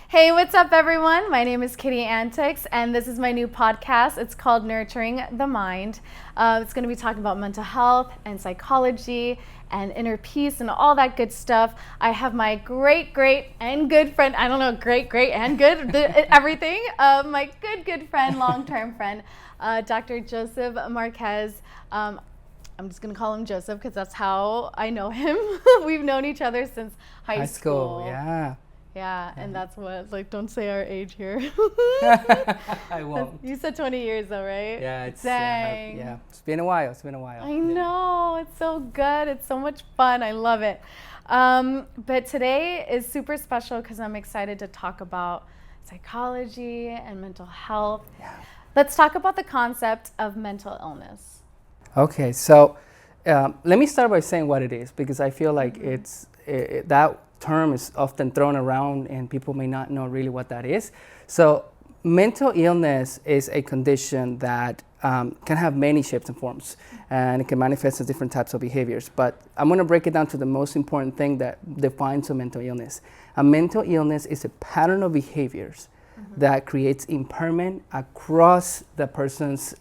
Hey, what's up, everyone? My name is Kitty Antix, and this is my new podcast. It's called Nurturing the Mind. It's going to be talking about mental health and psychology and inner peace and all that good stuff. I have my great and good friend, I don't know, great and good, everything, my good friend, long-term friend, Dr. Joseph Marquez. I'm just going to call him Joseph because that's how I know him. We've known each other since high school. Yeah, and that's what, like, don't say our age here. I won't. You said 20 years though, right? Yeah, it's Dang. it's been a while. I know, it's so good. It's so much fun. I love it. But today is super special because I'm excited to talk about psychology and mental health. Yeah. Let's talk about the concept of mental illness. Okay, so let me start by saying what it is, because I feel like that term is often thrown around and people may not know really what that is. So mental illness is a condition that can have many shapes and forms, and it can manifest as different types of behaviors. But I'm going to break it down to the most important thing that defines a mental illness. A mental illness is a pattern of behaviors that creates impairment across the person's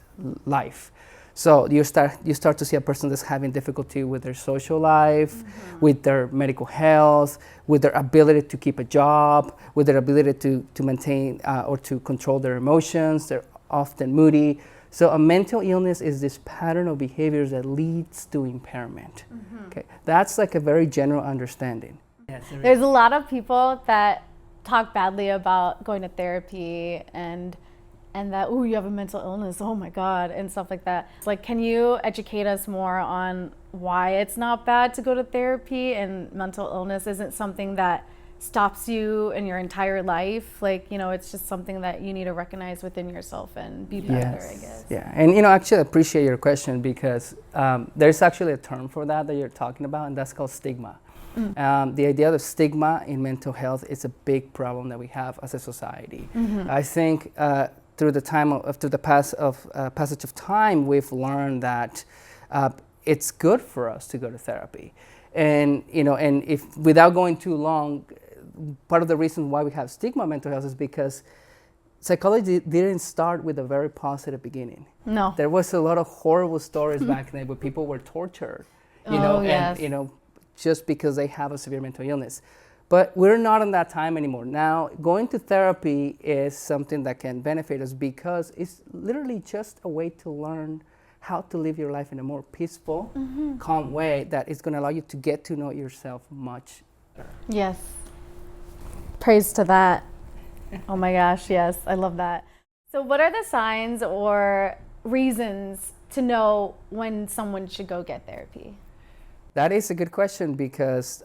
life. So you start to see a person that's having difficulty with their social life, with their medical health, with their ability to keep a job, with their ability to maintain or to control their emotions. They're often moody. So a mental illness is this pattern of behaviors that leads to impairment. Okay, that's like a very general understanding. Yes, There's a lot of people that talk badly about going to therapy and that, oh, you have a mental illness, oh my God, and stuff like that. It's like, can you educate us more on why it's not bad to go to therapy and mental illness isn't something that stops you in your entire life? Like, you know, it's just something that you need to recognize within yourself and be better, I guess. Yeah, and actually I appreciate your question, because there's actually a term for that you're talking about, and that's called stigma. The idea of stigma in mental health is a big problem that we have as a society. I think through the passage of time, we've learned that it's good for us to go to therapy, and if without going too long, part of the reason why we have stigma in mental health is because psychology didn't start with a very positive beginning. No, there was a lot of horrible stories back then where people were tortured, and just because they have a severe mental illness. But we're not in that time anymore. Now, going to therapy is something that can benefit us because it's literally just a way to learn how to live your life in a more peaceful, calm way that is going to allow you to get to know yourself much better. Yes. Praise to that. Oh my gosh, yes, I love that. So what are the signs or reasons to know when someone should go get therapy? That is a good question, because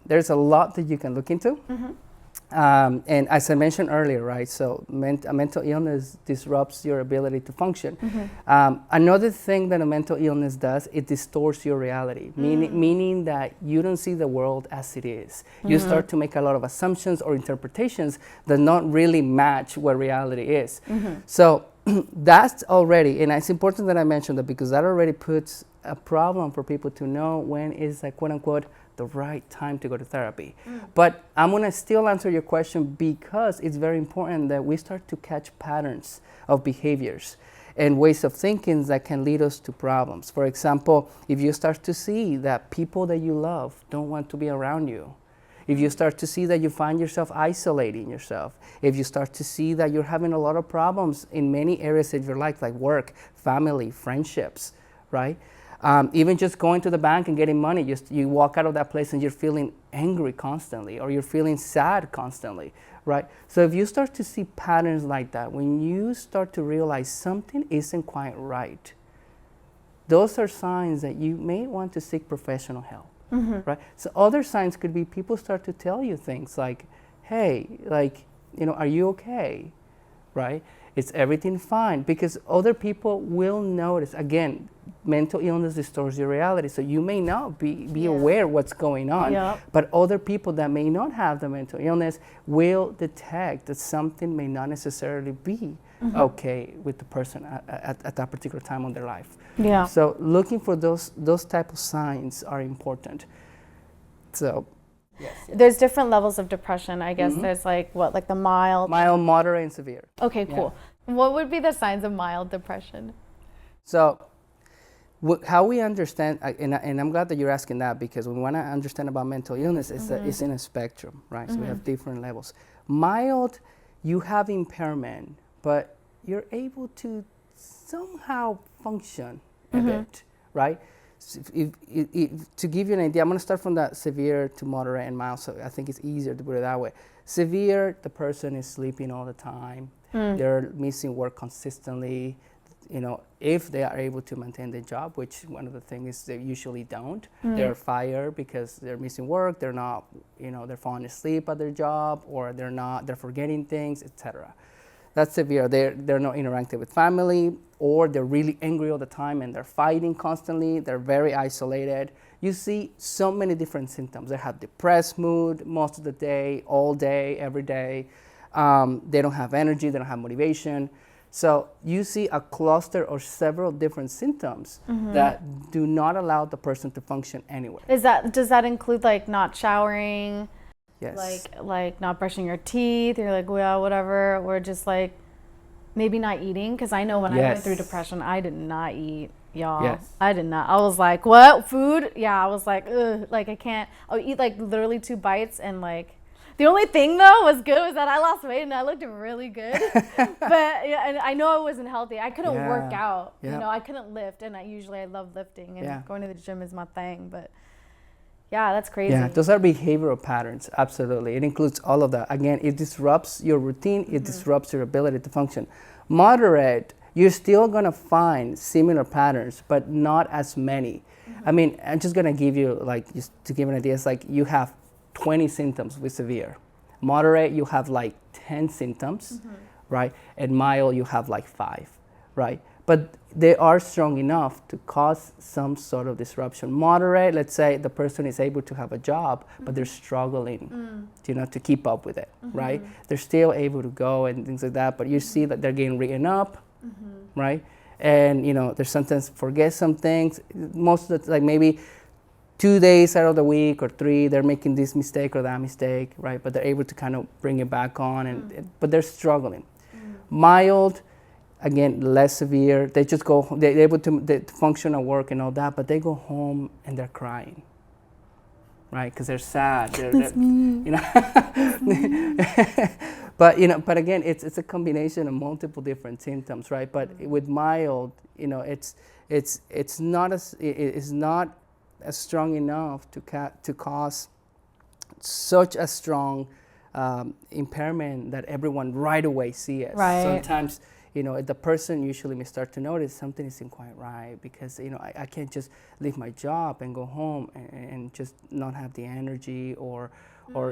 there's a lot that you can look into. And as I mentioned earlier, right, so a mental illness disrupts your ability to function. Another thing that a mental illness does, it distorts your reality, meaning that you don't see the world as it is. You start to make a lot of assumptions or interpretations that not really match what reality is. So that's already, and it's important that I mention that, because that already puts a problem for people to know when is, like, quote unquote, the right time to go to therapy. But I'm going to still answer your question, because it's very important that we start to catch patterns of behaviors and ways of thinking that can lead us to problems. For example, if you start to see that people that you love don't want to be around you, if you start to see that you find yourself isolating yourself, if you start to see that you're having a lot of problems in many areas of your life, like work, family, friendships, right? Even just going to the bank and getting money, you walk out of that place and you're feeling angry constantly, or you're feeling sad constantly, right? So if you start to see patterns like that, when you start to realize something isn't quite right, those are signs that you may want to seek professional help, right? So other signs could be people start to tell you things like, hey, like, are you okay, right? Is everything fine? Because other people will notice. Again, mental illness distorts your reality, so you may not be aware what's going on, but other people that may not have the mental illness will detect that something may not necessarily be okay with the person at that particular time of their life. Yeah. So looking for those type of signs are important. So Yes. There's different levels of depression, I guess. There's like the mild. Mild, moderate, and severe. Okay, cool. What would be the signs of mild depression? So how we understand, and I'm glad that you're asking that, because we want to understand about mental illness, it's in a spectrum, right? So we have different levels. Mild, you have impairment, but you're able to somehow function a bit, right? So to give you an idea, I'm going to start from that severe to moderate and mild, so I think it's easier to put it that way. Severe, the person is sleeping all the time. They're missing work consistently. If they are able to maintain their job, which one of the things is they usually don't, they're fired because they're missing work, they're not, they're falling asleep at their job, or they're forgetting things, etc. That's severe. They're not interacting with family, or they're really angry all the time and they're fighting constantly. They're very isolated. You see so many different symptoms. They have depressed mood most of the day, all day, every day. They don't have energy, they don't have motivation. So you see a cluster or several different symptoms that do not allow the person to function anywhere. Does that include like not showering? Yes. Like not brushing your teeth, or like, well, whatever, or just like maybe not eating? Because I know when I went through depression, I did not eat, y'all. Yes. I did not. I was like, what? Food? Yeah, I was like, ugh, like I can't. I'll eat like literally 2 bites, and like the only thing though was good was that I lost weight and I looked really good. But yeah, and I know I wasn't healthy. I couldn't work out. I couldn't lift, and I love lifting, and going to the gym is my thing. But yeah, that's crazy. Yeah, those are behavioral patterns, absolutely. It includes all of that. Again, it disrupts your routine, it disrupts your ability to function. Moderate, you're still going to find similar patterns, but not as many. I mean, I'm just going to give you, like, just to give an idea, it's like you have 20 symptoms with severe. Moderate, you have like 10 symptoms, right? And mild, you have like 5, right? But they are strong enough to cause some sort of disruption. Moderate, let's say the person is able to have a job, but they're struggling, to keep up with it, right? They're still able to go and things like that, but you see that they're getting written up, right? And they sometimes forget some things. Most of the, like maybe 2 days out of the week or 3, they're making this mistake or that mistake, right? But they're able to kind of bring it back on, but they're struggling. Mild, again, less severe. They just go, they're able to function at work and all that, but they go home and they're crying, right? Because they're sad. That's me. But again, it's a combination of multiple different symptoms, right? But with mild, it's not as strong enough to cause such a strong impairment that everyone right away sees it. Right. Sometimes, the person usually may start to notice something isn't quite right, because, I can't just leave my job and go home and just not have the energy or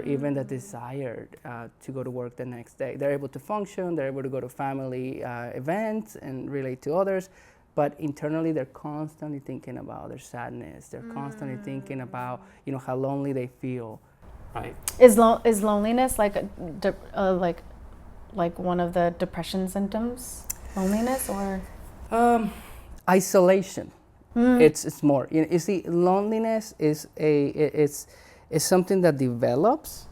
even the desire to go to work the next day. They're able to function, they're able to go to family events and relate to others, but internally they're constantly thinking about their sadness. They're constantly thinking about, how lonely they feel. Right. Is loneliness like one of the depression symptoms? Loneliness or isolation? It's more. You see, loneliness is something that develops,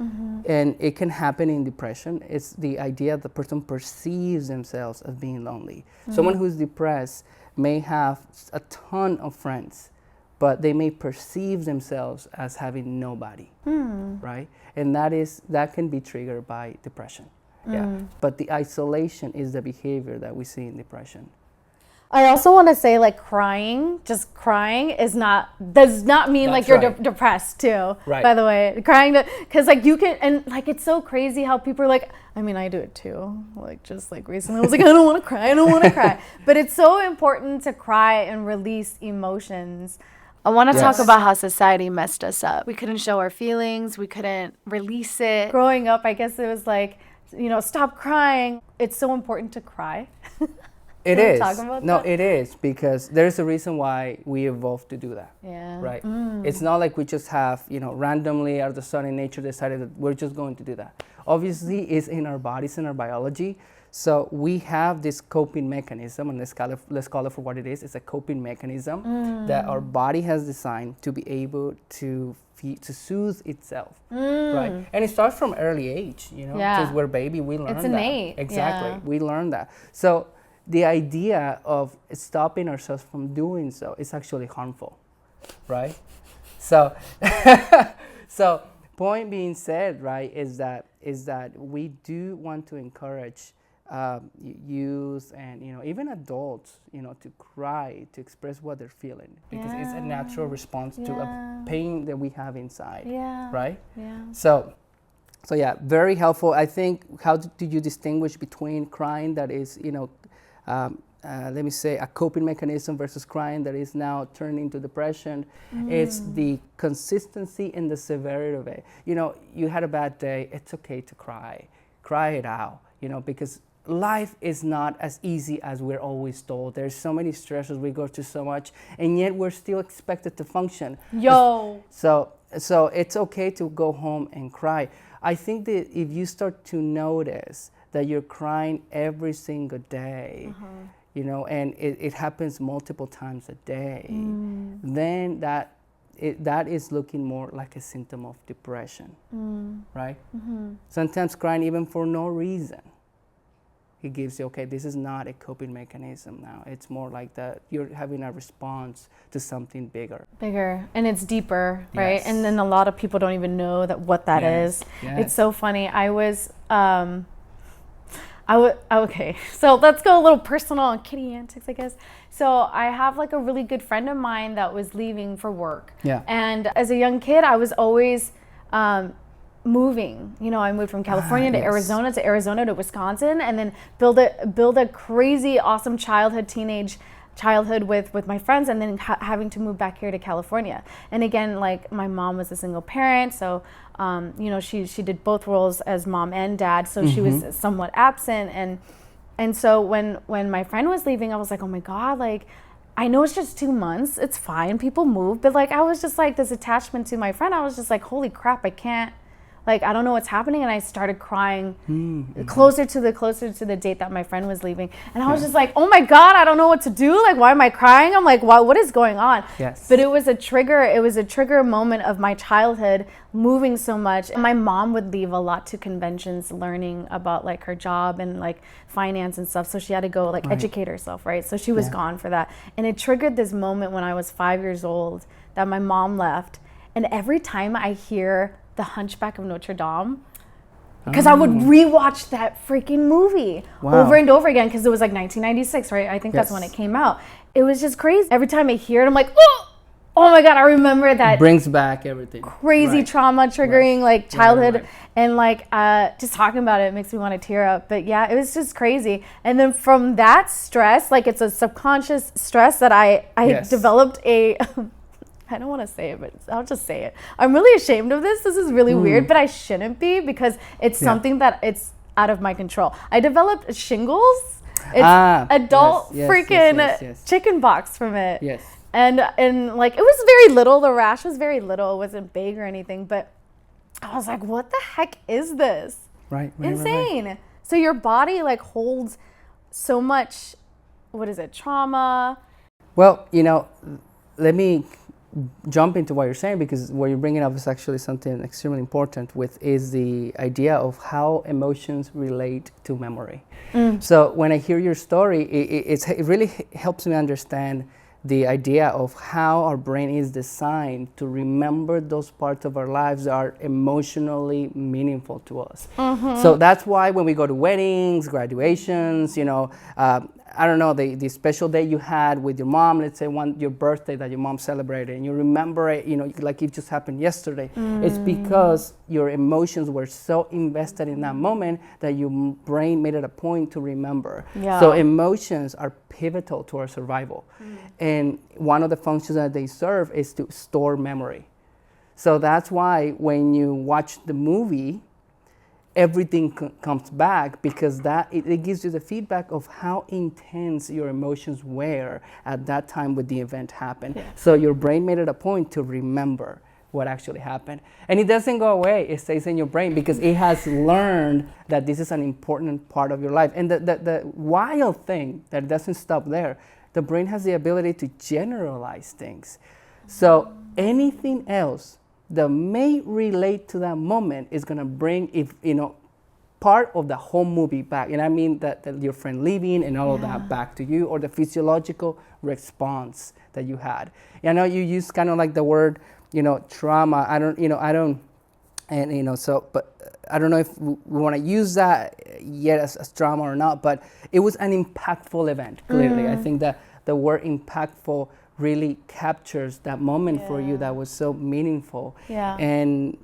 and it can happen in depression. It's the idea the person perceives themselves as being lonely. Someone who's depressed may have a ton of friends, but they may perceive themselves as having nobody, right? And that can be triggered by depression. Yeah, but the isolation is the behavior that we see in depression. I also want to say, like, just crying does not mean like you're depressed too. Right. By the way, crying, because like you can, and like it's so crazy how people are like, I mean, I do it too. Like just like recently, I was like, I don't want to cry. I don't want to cry. But it's so important to cry and release emotions. I want to talk about how society messed us up. We couldn't show our feelings. We couldn't release it. Growing up, I guess it was like, stop crying. It's so important to cry. It Can we is. talk about No, that? it is, because there's a reason why we evolved to do that. Yeah. Right. It's not like we just have, randomly out of the sudden nature decided that we're just going to do that. Obviously, it's in our bodies, in our biology. So we have this coping mechanism, and let's call it for what it is. It's a coping mechanism that our body has designed to be able to soothe itself, right? And it starts from early age, Yeah. since we're baby, we learn It's that. innate. Exactly, Yeah. we learn that. So the idea of stopping ourselves from doing so is actually harmful, right? So, so point being said, right, is that we do want to encourage youth and even adults, to cry, to express what they're feeling, because it's a natural response to a pain that we have inside, right? Yeah. So yeah, very helpful. I think, how do you distinguish between crying that is, let me say, a coping mechanism versus crying that is now turned into depression? It's the consistency and the severity of it. You had a bad day, it's okay to cry it out, because life is not as easy as we're always told. There's so many stresses, we go through so much, and yet we're still expected to function. Yo. So it's okay to go home and cry. I think that if you start to notice that you're crying every single day, and it happens multiple times a day, then that is looking more like a symptom of depression, right? Sometimes crying even for no reason, it gives you, okay, this is not a coping mechanism now. It's more like that you're having a response to something bigger. And it's deeper, right? Yes. And then a lot of people don't even know what that is. Yes. It's so funny. Okay, so let's go a little personal on kitty antics, I guess. So I have like a really good friend of mine that was leaving for work. Yeah. And as a young kid, I was always moving. I moved from California to Arizona to Wisconsin, and then build a crazy, awesome teenage childhood with my friends, and then having to move back here to California. And again, like, my mom was a single parent, so she did both roles as mom and dad, so she was somewhat absent. And so when my friend was leaving, I was like, oh my God, like, I know it's just 2 months, it's fine, people move, but like, I was just like, this attachment to my friend, I was just like, holy crap, I don't know what's happening. And I started crying closer to the date that my friend was leaving. And I was just like, oh my God, I don't know what to do. Like, why am I crying? I'm like, what is going on? Yes. But it was a trigger moment of my childhood moving so much. And my mom would leave a lot to conventions, learning about like her job and like finance and stuff. So she had to go like educate herself, right? So she was gone for that. And it triggered this moment when I was 5 years old that my mom left. And every time I hear The Hunchback of Notre Dame, because I would rewatch that freaking movie over and over again, because it was like 1996, right? I think that's when it came out. It was just crazy. Every time I hear it, I'm like, oh my God, I remember that. It brings back everything. Crazy trauma triggering like childhood. And like just talking about it makes me want to tear up. But yeah, it was just crazy. And then from that stress, like, it's a subconscious stress that I developed I don't want to say it, but I'll just say it. I'm really ashamed of this. This is really weird, but I shouldn't be, because it's something that it's out of my control. I developed shingles. It's adult chicken pox from it. Yes. And like, it was very little. The rash was very little. It wasn't big or anything, but I was like, what the heck is this? Right. Insane. Right. So your body like holds so much, trauma? Well, let me jump into what you're saying, because what you're bringing up is actually something extremely important, is the idea of how emotions relate to memory. So when I hear your story, it really helps me understand the idea of how our brain is designed to remember those parts of our lives that are emotionally meaningful to us. So that's why when we go to weddings, graduations, I don't know, the special day you had with your mom, let's say your birthday that your mom celebrated, and you remember it, like it just happened yesterday. It's because your emotions were so invested in that moment that your brain made it a point to remember. So emotions are pivotal to our survival. And one of the functions that they serve is to store memory. So that's why when you watch the movie, everything comes back, because that it gives you the feedback of how intense your emotions were at that time when the event happened. Yeah. So your brain made it a point to remember what actually happened. And it doesn't go away, it stays in your brain because it has learned that this is an important part of your life. And the wild thing that doesn't stop there, the brain has the ability to generalize things. So anything else that may relate to that moment is going to bring, if part of the whole movie back. And I mean that your friend leaving and all of that back to you, or the physiological response that you had. I know you use kind of like the word, trauma. I don't, but I don't know if we want to use that yet as trauma or not, but it was an impactful event, clearly. I think that the word impactful really captures that moment for you that was so meaningful. And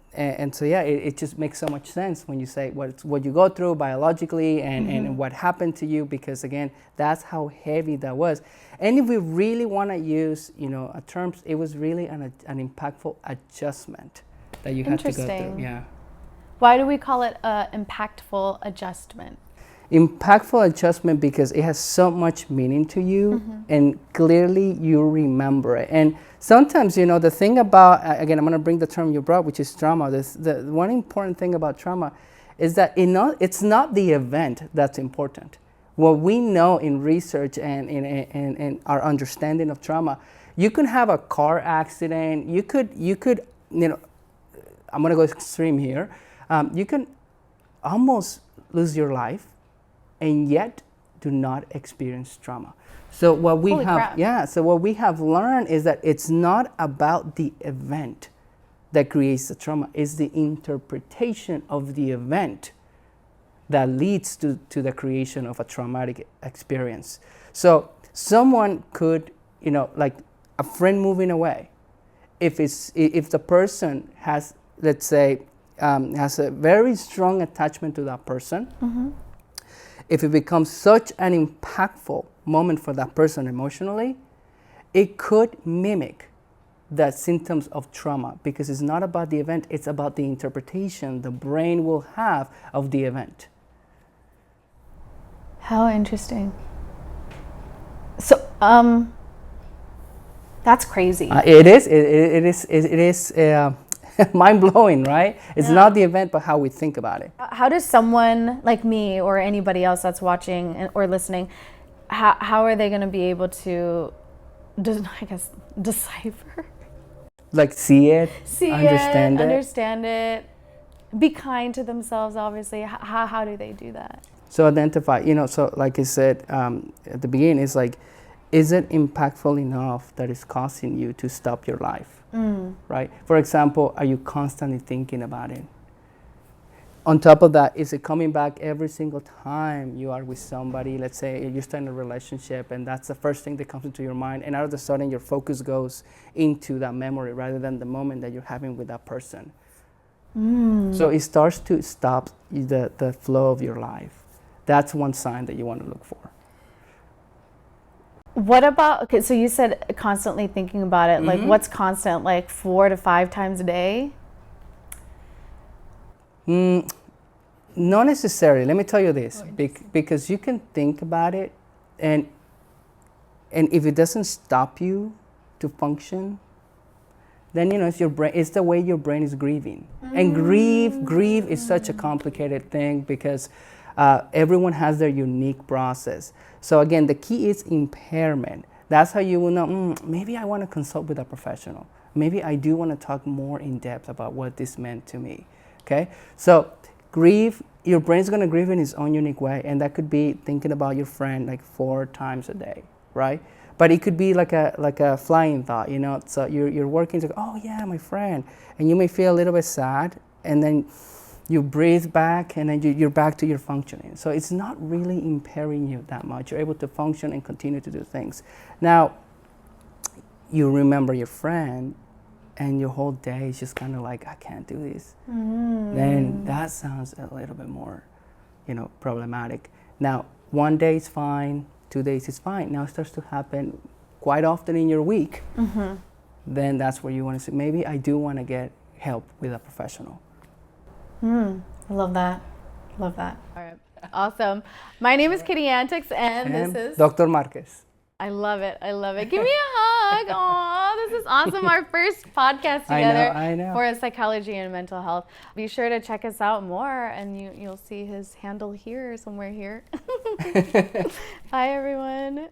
so it just makes so much sense when you say what you go through biologically and what happened to you, because again, that's how heavy that was. And if we really want to use a terms, it was really an impactful adjustment that you had to go through. Why do we call it impactful adjustment? Impactful adjustment because it has so much meaning to you, and clearly you remember it. And sometimes, the thing about, again, I'm going to bring the term you brought, which is trauma. The one important thing about trauma is that it's not the event that's important. What we know in research and our understanding of trauma, you can have a car accident. You could, I'm going to go extreme here. You can almost lose your life and yet do not experience trauma. So what we what we have learned is that it's not about the event that creates the trauma, it's the interpretation of the event that leads to the creation of a traumatic experience. So someone could, like a friend moving away, if the person has, let's say, has a very strong attachment to that person, if it becomes such an impactful moment for that person emotionally, it could mimic the symptoms of trauma, because it's not about the event, it's about the interpretation the brain will have of the event. How interesting. So, that's crazy. It is mind-blowing, right? It's not the event, but how we think about it. How does someone like me or anybody else that's watching or listening, how are they going to be able to, decipher? Like see it, understand it, be kind to themselves, obviously. How do they do that? So identify, so like I said at the beginning, it's like, is it impactful enough that it's causing you to stop your life? Right? For example, are you constantly thinking about it? On top of that, is it coming back every single time you are with somebody? Let's say you're starting a relationship and that's the first thing that comes into your mind, and all of a sudden your focus goes into that memory rather than the moment that you're having with that person. So it starts to stop the flow of your life. That's one sign that you want to look for. What about, okay, so you said constantly thinking about it. Like, what's constant? Like 4 to 5 times a day? Not necessarily. Let me tell you this, because you can think about it, and if it doesn't stop you to function, then it's your brain. It's the way your brain is grieving, and grieve is such a complicated thing because everyone has their unique process. So again, the key is impairment. That's how you will know, maybe I want to consult with a professional. Maybe I do want to talk more in depth about what this meant to me. Okay, so grieve, your brain's going to grieve in its own unique way, and that could be thinking about your friend like 4 times a day, right? But it could be like a flying thought, so you're working to go, oh yeah, my friend, and you may feel a little bit sad, and then you breathe back, and then you're back to your functioning. So it's not really impairing you that much. You're able to function and continue to do things. Now, you remember your friend, and your whole day is just kind of like, I can't do this. Then that sounds a little bit more, problematic. Now, 1 day is fine, 2 days is fine. Now it starts to happen quite often in your week. Then that's where you want to say, maybe I do want to get help with a professional. I love that. Love that. All right. Awesome. My name is Kitty Antix, and this is Dr. Marquez. I love it. I love it. Give me a hug. Aw, this is awesome. Our first podcast together I know. for psychology and mental health. Be sure to check us out more, and you'll see his handle here, somewhere here. Bye, everyone.